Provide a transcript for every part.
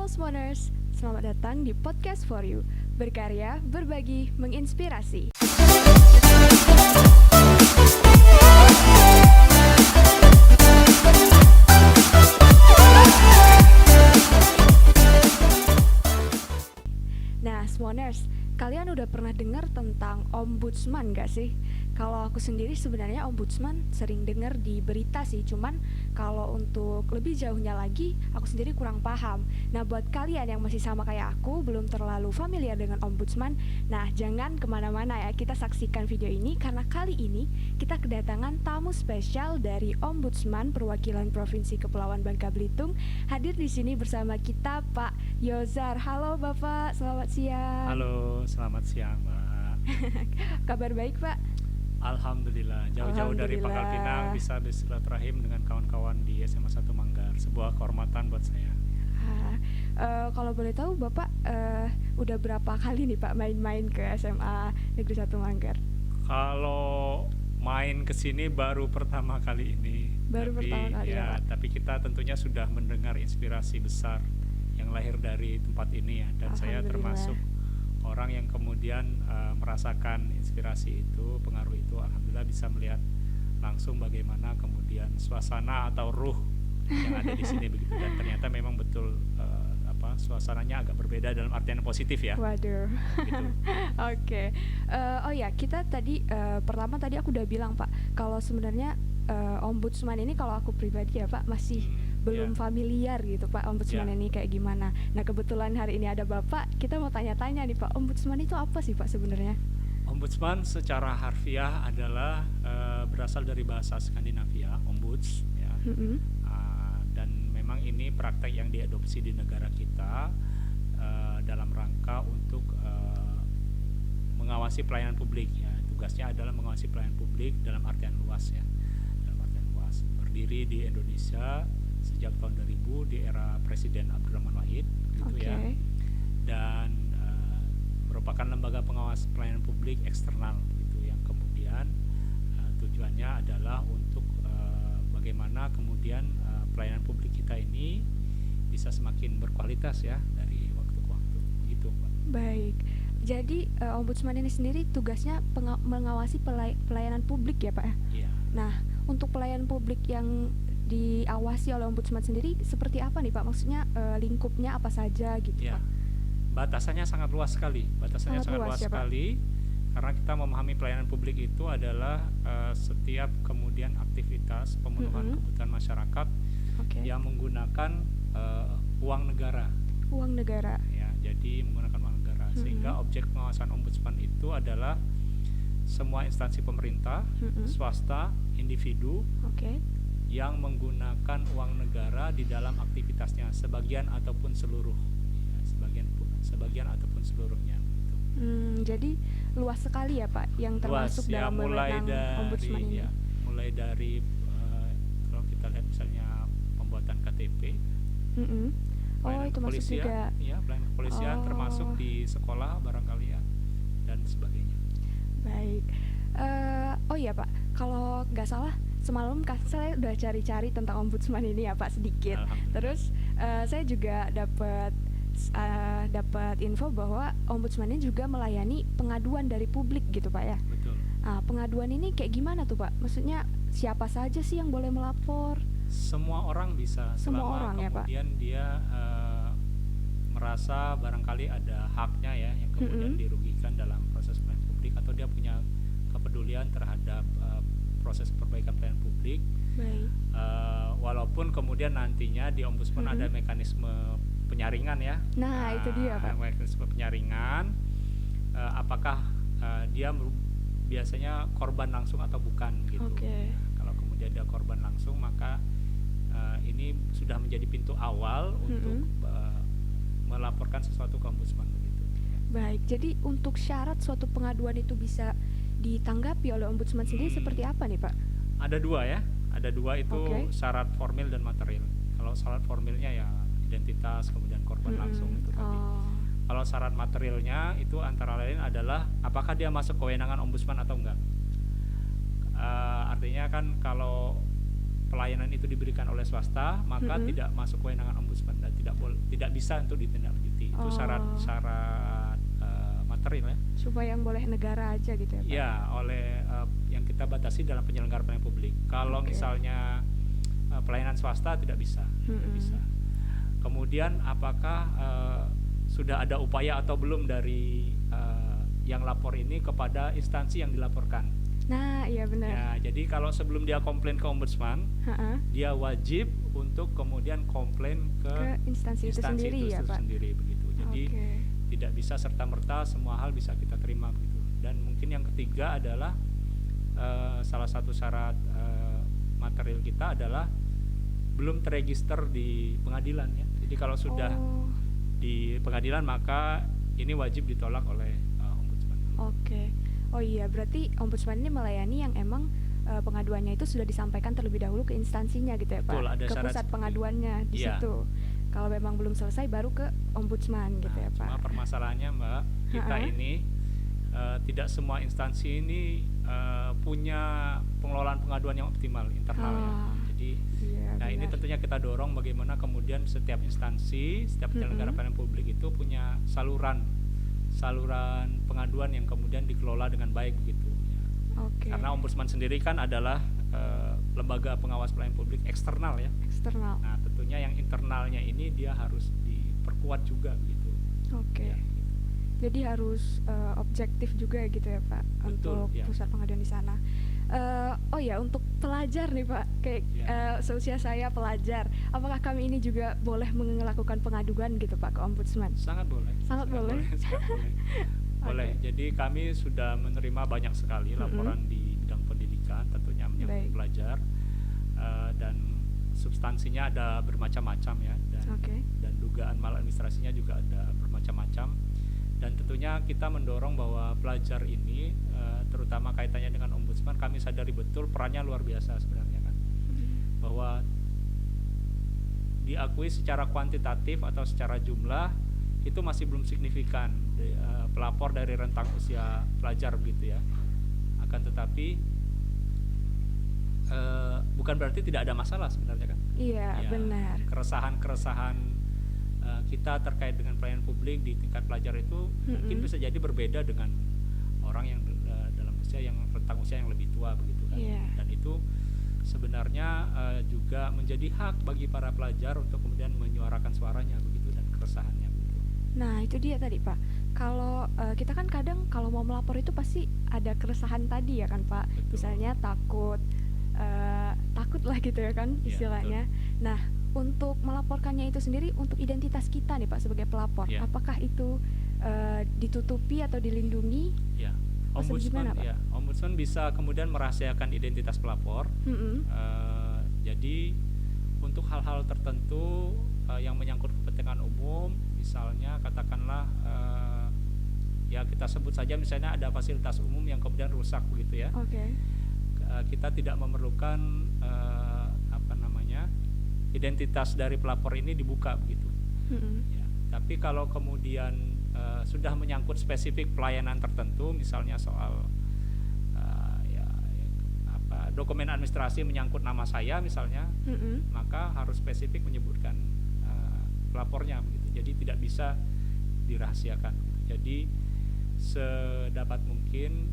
Halo Smoners, selamat datang di Podcast For You. Berkarya, berbagi, menginspirasi. Nah, Smoners, kalian udah pernah dengar tentang ombudsman gak sih? Kalau aku sendiri sebenarnya ombudsman sering dengar di berita sih, cuman kalau untuk lebih jauhnya lagi, aku sendiri kurang paham. Nah, buat kalian yang masih sama kayak aku, belum terlalu familiar dengan ombudsman, nah jangan kemana-mana ya, kita saksikan video ini karena kali ini kita kedatangan tamu spesial dari Ombudsman Perwakilan Provinsi Kepulauan Bangka Belitung. Hadir di sini bersama kita Pak Yozar. Halo Bapak, selamat siang. Halo, selamat siang Mbak. Kabar baik Pak? Alhamdulillah, jauh-jauh dari Pangkal Pinang bisa bersilaturahim dengan kawan-kawan di SMA 1 Manggar. Sebuah kehormatan buat saya. Kalau boleh tahu Bapak udah berapa kali nih Pak main-main ke SMA Negeri 1 Manggar? Kalau main ke sini baru pertama kali ini. Pertama kali ya Pak? Tapi kita tentunya sudah mendengar inspirasi besar yang lahir dari tempat ini ya. Dan saya termasuk orang yang kemudian merasakan inspirasi itu, pengaruh itu. Alhamdulillah bisa melihat langsung bagaimana kemudian suasana atau ruh yang ada di sini begitu, dan ternyata memang betul suasananya agak berbeda dalam artian positif ya. Waduh. Gitu. Oke. Oh ya, kita tadi pertama tadi aku udah bilang Pak, kalau sebenarnya ombudsman ini kalau aku pribadi ya Pak masih belum familiar gitu Pak, ombudsman ini kayak gimana. Nah, kebetulan hari ini ada Bapak, kita mau tanya-tanya nih Pak, ombudsman itu apa sih Pak sebenarnya? Ombudsman secara harfiah adalah berasal dari bahasa Skandinavia, ombuds ya. Dan memang ini praktek yang diadopsi di negara kita dalam rangka untuk mengawasi pelayanan publik ya. Tugasnya adalah mengawasi pelayanan publik dalam artian luas ya. Dalam artian luas. Berdiri di Indonesia sejak tahun 2000 di era Presiden Abdurrahman Wahid gitu ya. Dan merupakan lembaga pengawas pelayanan publik eksternal gitu, yang kemudian tujuannya adalah untuk bagaimana kemudian pelayanan publik kita ini bisa semakin berkualitas ya dari waktu ke waktu gitu Pak. Baik. Jadi ombudsman ini sendiri tugasnya mengawasi pelayanan publik ya Pak? Iya. Nah, untuk pelayanan publik yang diawasi oleh ombudsman sendiri seperti apa nih Pak? Maksudnya lingkupnya apa saja gitu ya. Pak? Batasannya sangat luas sekali. Sangat luas ya, sekali. Karena kita memahami pelayanan publik itu adalah setiap kemudian aktivitas pemenuhan kebutuhan masyarakat yang menggunakan uang negara. Uang negara. Ya, jadi menggunakan uang negara. Sehingga objek pengawasan ombudsman itu adalah semua instansi pemerintah, swasta, individu yang menggunakan uang negara di dalam aktivitasnya, sebagian ataupun seluruh, ya, sebagian ataupun seluruhnya. Gitu. Jadi luas sekali ya Pak, yang termasuk luas, dalam wewenang ombudsman ini. Ya, mulai dari kalau kita lihat misalnya pembuatan KTP, itu masuk juga. Ya, pelayanan kepolisian termasuk di sekolah barangkali ya, dan sebagainya. Baik. Oh iya Pak, kalau nggak salah semalam saya udah cari-cari tentang ombudsman ini ya Pak sedikit. Terus saya juga dapat info bahwa ombudsman ini juga melayani pengaduan dari publik gitu Pak ya. Betul. Pengaduan ini kayak gimana tuh Pak? Maksudnya siapa saja sih yang boleh melapor? Semua orang bisa, semua orang kemudian ya, Pak? Dia merasa barangkali ada haknya ya yang kemudian dirugikan dalam proses pelayanan publik, atau dia punya kepedulian terhadap proses perbaikan pelayanan publik. Baik. Walaupun kemudian nantinya di ombudsman ada mekanisme penyaringan ya. Nah, itu dia Pak. Mekanisme penyaringan, apakah dia biasanya korban langsung atau bukan gitu. Kalau kemudian dia korban langsung, maka ini sudah menjadi pintu awal untuk melaporkan sesuatu ke ombudsman begitu. Baik, jadi untuk syarat suatu pengaduan itu bisa ditanggapi oleh ombudsman sendiri seperti apa nih Pak? Ada dua itu syarat formil dan material. Kalau syarat formilnya ya identitas, kemudian korban langsung itu tadi. Kalau syarat materialnya itu antara lain adalah apakah dia masuk kewenangan ombudsman atau enggak. Artinya kan kalau pelayanan itu diberikan oleh swasta, maka Mm-mm. tidak masuk kewenangan ombudsman dan tidak bisa untuk ditindaklanjuti. Itu Oh, syarat material ya. supaya yang boleh negara aja gitu ya, Pak? Ya, oleh yang kita batasi dalam penyelenggaraan pelayanan publik. Kalau Oke. misalnya pelayanan swasta tidak bisa, tidak Mm-mm. bisa. Kemudian apakah sudah ada upaya atau belum dari yang lapor ini kepada instansi yang dilaporkan? Nah, iya benar. Ya, jadi kalau sebelum dia komplain ke ombudsman, Ha-ha. dia wajib untuk kemudian komplain Ke ke instansi itu sendiri ya, Pak? sendiri begitu. Jadi Oke. tidak bisa serta-merta semua hal bisa kita terima begitu. Dan mungkin yang ketiga adalah salah satu syarat material kita adalah belum terregister di pengadilan ya. Jadi kalau sudah Oh, di pengadilan maka ini wajib ditolak oleh ombudsman. oke. Oh iya, berarti ombudsman ini melayani yang emang pengaduannya itu sudah disampaikan terlebih dahulu ke instansinya gitu ya, Pak? Betul, ada Ke syarat pusat seperti itu. pengaduannya di Iya. situ. Kalau memang belum selesai baru ke ombudsman gitu ya, Cuma Pak? permasalahannya Mbak, kita Ha-ha. ini tidak semua instansi ini punya pengelolaan pengaduan yang optimal internal ya. Ah, Jadi iya, nah ini benar. tentunya kita dorong bagaimana kemudian setiap instansi, setiap penyelenggara Mm-mm. pelayanan publik itu punya saluran pengaduan yang kemudian dikelola dengan baik begitu ya. Oke. Karena ombudsman sendiri kan adalah lembaga pengawas pelayanan publik eksternal ya. Eksternal. Nah, tentunya yang internalnya ini dia harus diperkuat juga begitu. Oke. Ya, gitu. Jadi harus objektif juga gitu ya, Pak, Betul, untuk ya. pusat pengaduan di sana. Oh ya, untuk pelajar nih, Pak, kayak Ya. seusia saya pelajar, apakah kami ini juga boleh melakukan pengaduan gitu, Pak, ke ombudsman? Sangat boleh. Sangat boleh. Sangat boleh. Boleh. Oke. Jadi kami sudah menerima banyak sekali laporan di bidang pendidikan, tentunya menyangkut Baik. pelajar dan substansinya ada bermacam-macam ya, Oke. dan dugaan maladministrasinya juga ada bermacam-macam. Dan tentunya kita mendorong bahwa pelajar ini terutama kaitannya dengan ombudsman, kami sadari betul perannya luar biasa sebenarnya kan, bahwa diakui secara kuantitatif atau secara jumlah itu masih belum signifikan pelapor dari rentang usia pelajar begitu ya. Akan tetapi bukan berarti tidak ada masalah sebenarnya kan. Iya, Ya, benar. keresahan kita terkait dengan pelayanan publik di tingkat pelajar itu mungkin bisa jadi berbeda dengan orang yang dalam usia yang rentang usia yang lebih tua begitu kan. Iya. Dan itu sebenarnya juga menjadi hak bagi para pelajar untuk kemudian menyuarakan suaranya begitu dan keresahannya begitu. Nah, itu dia tadi, Pak. Kalau kita kan kadang kalau mau melapor itu pasti ada keresahan tadi ya kan, Pak. Betul. Misalnya takut lah gitu ya kan Iya, istilahnya. Nah, untuk melaporkannya itu sendiri untuk identitas kita nih Pak sebagai pelapor, Iya. apakah itu ditutupi atau dilindungi? Ya, Maksud ombudsman gimana, Pak? ya, ombudsman bisa kemudian merahasiakan identitas pelapor. Mm-mm. Jadi untuk hal-hal tertentu yang menyangkut kepentingan umum, misalnya katakanlah ya kita sebut saja misalnya ada fasilitas umum yang kemudian rusak begitu ya. Oke. Kita tidak memerlukan identitas dari pelapor ini dibuka begitu. Mm-mm. Ya, tapi kalau kemudian sudah menyangkut spesifik pelayanan tertentu, misalnya soal dokumen administrasi menyangkut nama saya misalnya, Mm-mm. maka harus spesifik menyebutkan pelapornya begitu. Jadi tidak bisa dirahasiakan. Jadi sedapat mungkin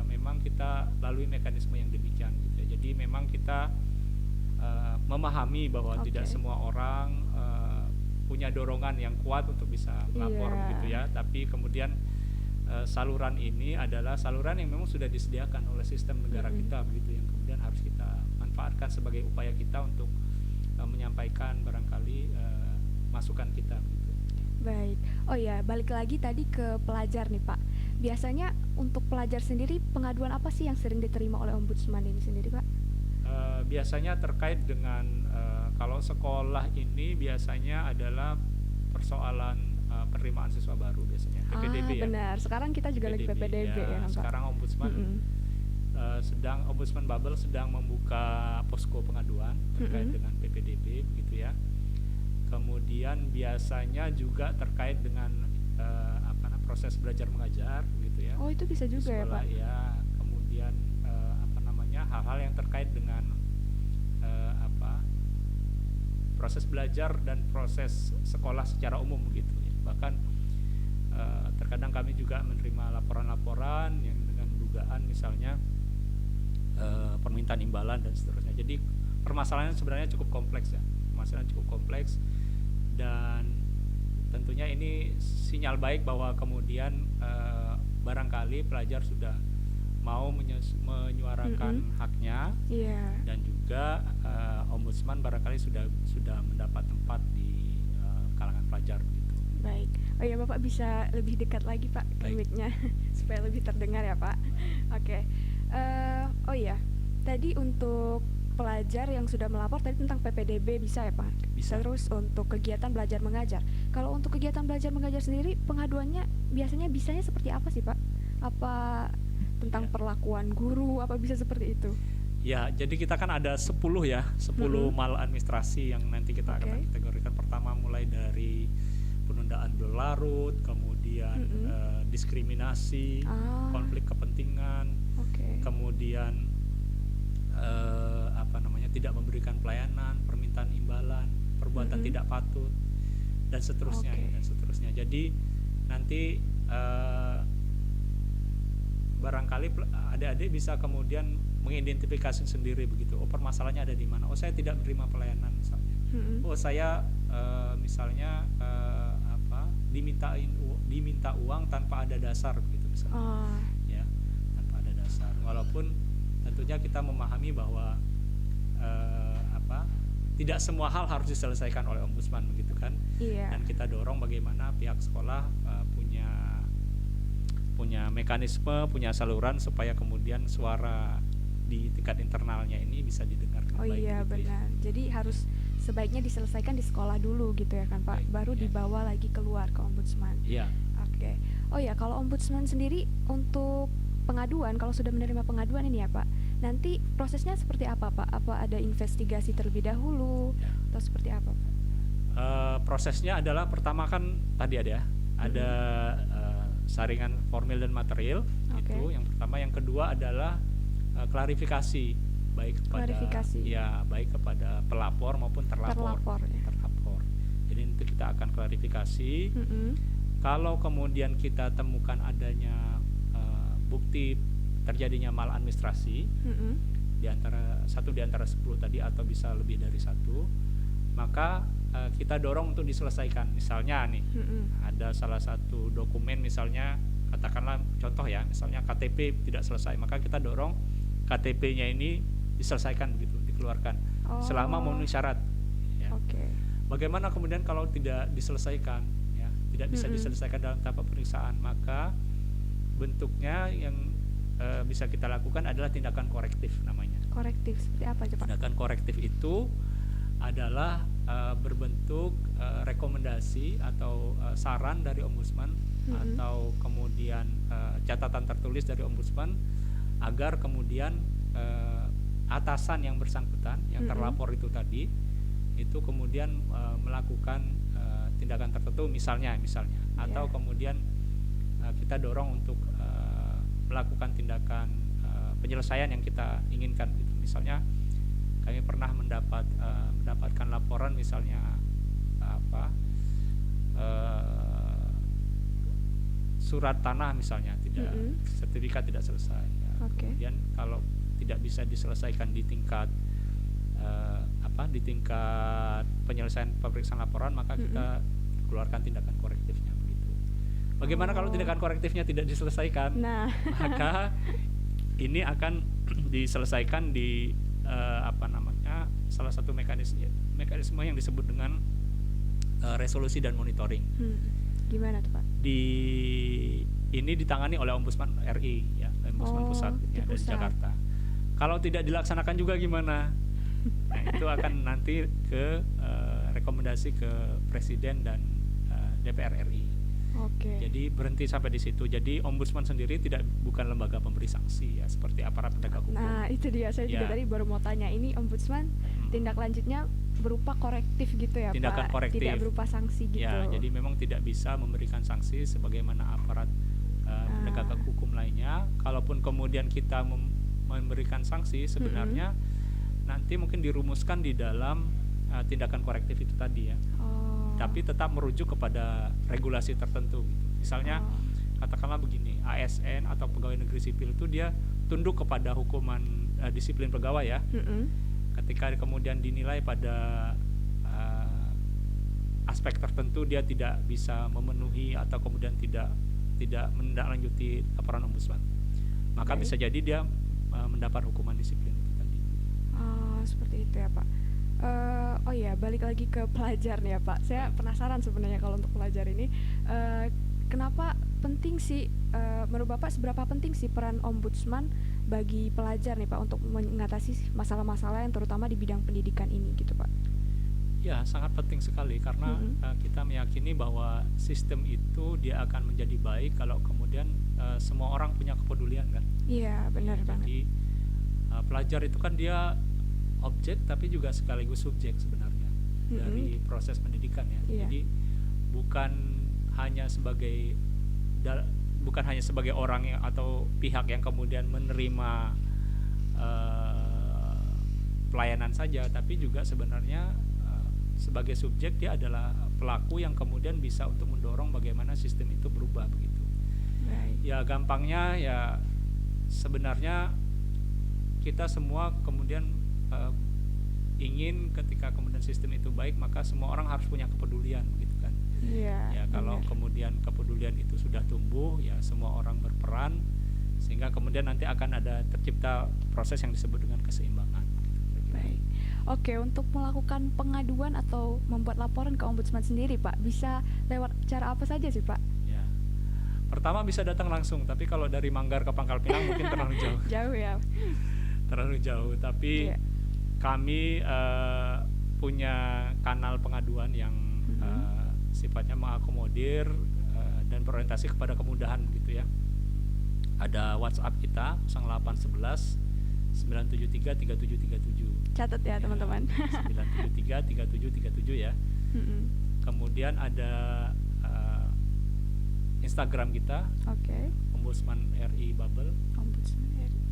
memang kita lalui mekanisme yang demikian gitu ya. Jadi memang kita memahami bahwa tidak semua orang punya dorongan yang kuat untuk bisa melapor gitu ya, tapi kemudian saluran ini adalah saluran yang memang sudah disediakan oleh sistem negara kita begitu, yang kemudian harus kita manfaatkan sebagai upaya kita untuk menyampaikan barangkali masukan kita begitu. Baik. Oh ya, balik lagi tadi ke pelajar nih Pak. Biasanya untuk pelajar sendiri pengaduan apa sih yang sering diterima oleh ombudsman ini sendiri Pak? Biasanya terkait dengan kalau sekolah ini biasanya adalah persoalan penerimaan siswa baru biasanya PPDB ya. Benar. Sekarang kita juga lagi PPDB ya, Pak. Sekarang ombudsman ombudsman Babel sedang membuka posko pengaduan terkait dengan PPDB begitu ya. Kemudian biasanya juga terkait dengan proses belajar mengajar gitu ya. Oh, itu bisa juga ya, Pak. Ya, kemudian hal-hal yang terkait dengan proses belajar dan proses sekolah secara umum gitu ya. Bahkan terkadang kami juga menerima laporan-laporan yang dengan dugaan misalnya permintaan imbalan dan seterusnya. Jadi permasalahannya sebenarnya cukup kompleks ya. Permasalahan cukup kompleks, dan tentunya ini sinyal baik bahwa kemudian barangkali pelajar sudah mau menyuarakan haknya, dan juga ombudsman barangkali sudah mendapat tempat di kalangan pelajar begitu. Baik. Oh ya, Bapak bisa lebih dekat lagi Pak ke mic-nya supaya lebih terdengar ya Pak. Oke. Oh ya, tadi untuk pelajar yang sudah melapor tadi tentang PPDB bisa ya Pak? Bisa. Terus untuk kegiatan belajar mengajar. Kalau untuk kegiatan belajar mengajar sendiri, pengaduannya bisanya seperti apa sih Pak? Apa tentang perlakuan guru, apa bisa seperti itu? Ya, jadi kita kan ada 10 maladministrasi yang nanti kita akan kategorikan. Pertama mulai dari penundaan berlarut, kemudian diskriminasi, konflik kepentingan, kemudian tidak memberikan pelayanan, permintaan imbalan, perbuatan tidak patut, dan seterusnya. Jadi nanti barangkali adik-adik bisa kemudian mengidentifikasi sendiri begitu. Oh, permasalahannya ada di mana? Oh, saya tidak menerima pelayanan misalnya. Oh, saya misalnya diminta uang tanpa ada dasar begitu misalnya. Ya, tanpa ada dasar. Walaupun tentunya kita memahami bahwa tidak semua hal harus diselesaikan oleh ombudsman begitu kan. Dan kita dorong bagaimana pihak sekolah punya mekanisme, punya saluran supaya kemudian suara di tingkat internalnya ini bisa didengar dengan baik. Oh iya, benar. Jadi harus sebaiknya diselesaikan di sekolah dulu gitu ya kan Pak, baru dibawa lagi keluar ke ombudsman. Iya. Oke. Oh ya, kalau ombudsman sendiri untuk pengaduan, kalau sudah menerima pengaduan ini ya Pak, nanti prosesnya seperti apa Pak? Apa ada investigasi terlebih dahulu atau seperti apa Pak? Prosesnya adalah pertama kan tadi ada saringan formil dan material, itu yang pertama. Yang kedua adalah klarifikasi baik kepada pelapor maupun terlapor. Jadi nanti kita akan klarifikasi. Kalau kemudian kita temukan adanya bukti terjadinya maladministrasi di antara 10 tadi atau bisa lebih dari 1, maka kita dorong untuk diselesaikan. Misalnya nih, ada salah satu dokumen misalnya, katakanlah contoh ya, misalnya KTP tidak selesai, maka kita dorong KTP-nya ini diselesaikan begitu, dikeluarkan selama memenuhi syarat. Ya. Bagaimana kemudian kalau tidak diselesaikan, ya, tidak bisa diselesaikan dalam tahap pemeriksaan, maka bentuknya yang bisa kita lakukan adalah tindakan korektif namanya. Korektif seperti apa Pak? Tindakan korektif itu adalah berbentuk rekomendasi atau saran dari ombudsman atau kemudian catatan tertulis dari ombudsman agar kemudian atasan yang bersangkutan, yang terlapor itu tadi, itu kemudian melakukan tindakan tertentu misalnya atau kemudian kita dorong untuk melakukan tindakan penyelesaian yang kita inginkan gitu. Misalnya kami pernah mendapatkan laporan misalnya surat tanah misalnya sertifikat tidak selesai ya. Kemudian kalau tidak bisa diselesaikan di tingkat penyelesaian pemeriksaan laporan, maka kita keluarkan tindakan korektifnya begitu. Bagaimana kalau tindakan korektifnya tidak diselesaikan? Maka ini akan diselesaikan di salah satu mekanisme yang disebut dengan resolusi dan monitoring. Gimana tuh Pak? Ini ditangani oleh Ombudsman RI ya, Ombudsman pusat ya, dari Jakarta. Kalau tidak dilaksanakan juga gimana? Nah, itu akan nanti ke rekomendasi ke Presiden dan DPR RI. Jadi berhenti sampai di situ. Jadi ombudsman sendiri bukan lembaga pemberi sanksi ya, seperti aparat penegak hukum. Nah, itu dia, saya juga tadi baru mau tanya, ini ombudsman tindak lanjutnya berupa korektif gitu ya tindakan Pak? Korektif. Tidak berupa sanksi gitu. Ya, jadi memang tidak bisa memberikan sanksi sebagaimana aparat penegak hukum lainnya. Kalaupun kemudian kita memberikan sanksi, sebenarnya nanti mungkin dirumuskan di dalam tindakan korektif itu tadi ya. Tapi tetap merujuk kepada regulasi tertentu gitu. Misalnya katakanlah begini, ASN atau pegawai negeri sipil itu dia tunduk kepada hukuman disiplin pegawai ya. Ketika kemudian dinilai pada aspek tertentu dia tidak bisa memenuhi atau kemudian tidak menindaklanjuti laporan ombudsman, maka bisa jadi dia mendapat hukuman disiplin itu tadi. Seperti itu ya Pak. Oh ya, balik lagi ke pelajar nih ya Pak. Saya penasaran sebenarnya kalau untuk pelajar ini, kenapa penting sih, menurut Bapak seberapa penting sih peran ombudsman bagi pelajar nih Pak untuk mengatasi masalah-masalah yang terutama di bidang pendidikan ini gitu Pak? Ya, sangat penting sekali karena kita meyakini bahwa sistem itu dia akan menjadi baik kalau kemudian semua orang punya kepedulian kan. Iya, benar banget. Jadi pelajar itu kan dia objek tapi juga sekaligus subjek sebenarnya dari proses pendidikan ya. Jadi bukan hanya sebagai orang yang atau pihak yang kemudian menerima pelayanan saja, tapi juga sebenarnya sebagai subjek dia adalah pelaku yang kemudian bisa untuk mendorong bagaimana sistem itu berubah begitu. Ya gampangnya ya sebenarnya kita semua kemudian ingin ketika kemudian sistem itu baik maka semua orang harus punya kepedulian begitu kan. Ya kalau kemudian kepedulian itu sudah tumbuh ya semua orang berperan sehingga kemudian nanti akan ada tercipta proses yang disebut dengan keseimbangan. Baik. Oke, untuk melakukan pengaduan atau membuat laporan ke ombudsman sendiri Pak, bisa lewat cara apa saja sih Pak? Ya. Pertama bisa datang langsung, tapi kalau dari Manggar ke Pangkal Pinang mungkin terlalu jauh. Jauh ya. Terlalu jauh, tapi kami punya kanal pengaduan yang sifatnya mengakomodir dan berorientasi kepada kemudahan gitu ya. Ada WhatsApp kita 0811 973 3737. Catat ya teman-teman. 973 3737 ya. Kemudian ada Instagram kita. Ombudsman RI Babel. Ombudsman RI.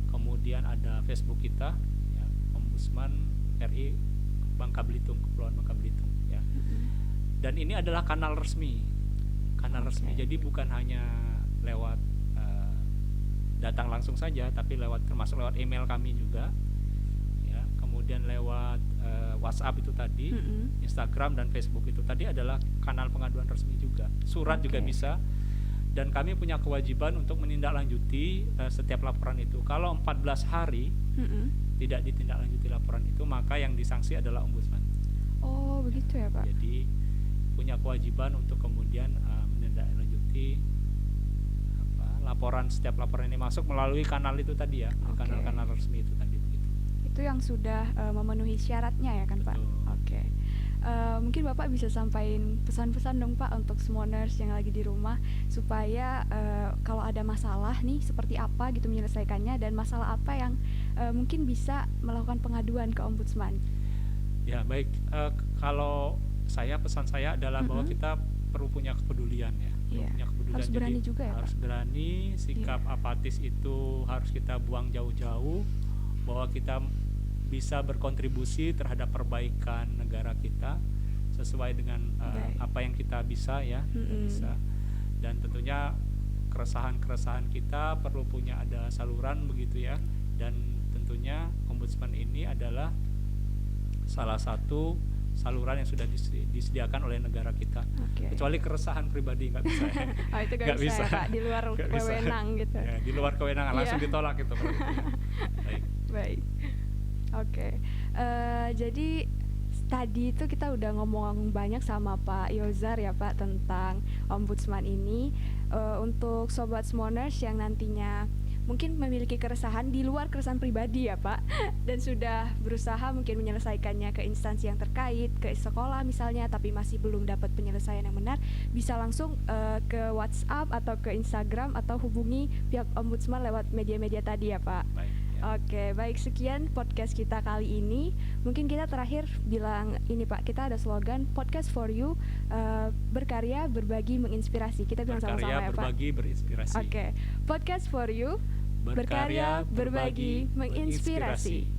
Kemudian ada Facebook kita ya, Ombudsman RI Bangka Belitung, Kepulauan Bangka Belitung ya. Dan ini adalah kanal resmi. Resmi. Jadi bukan hanya lewat datang langsung saja, tapi termasuk lewat email kami juga ya. Kemudian lewat WhatsApp itu tadi, Instagram dan Facebook itu tadi adalah kanal pengaduan resmi juga. Surat juga bisa. Dan kami punya kewajiban untuk menindaklanjuti setiap laporan itu. Kalau 14 hari tidak ditindaklanjuti laporan itu, maka yang disanksi adalah ombudsman. Oh begitu ya Pak. Jadi punya kewajiban untuk kemudian menindaklanjuti setiap laporan ini masuk melalui kanal itu tadi ya, kanal-kanal resmi itu tadi begitu. Itu yang sudah memenuhi syaratnya ya kan Pak? Oke. Mungkin Bapak bisa sampaikan pesan-pesan dong Pak untuk semua nurse yang lagi di rumah supaya kalau ada masalah nih seperti apa gitu menyelesaikannya, dan masalah apa yang mungkin bisa melakukan pengaduan ke ombudsman. Ya baik, kalau pesan saya adalah bahwa kita perlu punya kepedulian ya. Punya kepedulian. Harus berani juga ya harus Pak? Berani, sikap apatis itu harus kita buang jauh-jauh, bahwa kita bisa berkontribusi terhadap perbaikan negara kita sesuai dengan apa yang kita bisa ya, bisa. Dan tentunya keresahan-keresahan kita perlu punya ada saluran begitu ya. Dan tentunya ombudsman ini adalah salah satu saluran yang sudah disediakan oleh negara kita. Kecuali keresahan pribadi nggak bisa. Itu nggak bisa ya, Pak, di luar kewenang gitu. Ya, di luar kewenangan langsung ditolak gitu. Baik. Jadi tadi itu kita udah ngomong banyak sama Pak Yozar ya Pak tentang ombudsman ini. Untuk sobat Smoners yang nantinya mungkin memiliki keresahan di luar keresahan pribadi ya Pak, dan sudah berusaha mungkin menyelesaikannya ke instansi yang terkait, ke sekolah misalnya, tapi masih belum dapat penyelesaian yang benar, bisa langsung ke WhatsApp atau ke Instagram atau hubungi pihak ombudsman lewat media-media tadi ya Pak. Baik, sekian podcast kita kali ini. Mungkin kita terakhir bilang ini Pak, kita ada slogan Podcast for You, berkarya, berbagi, menginspirasi. Kita bilang sama-sama ya Pak. Berkarya, berbagi, berinspirasi. Podcast for You, berkarya, berbagi, menginspirasi.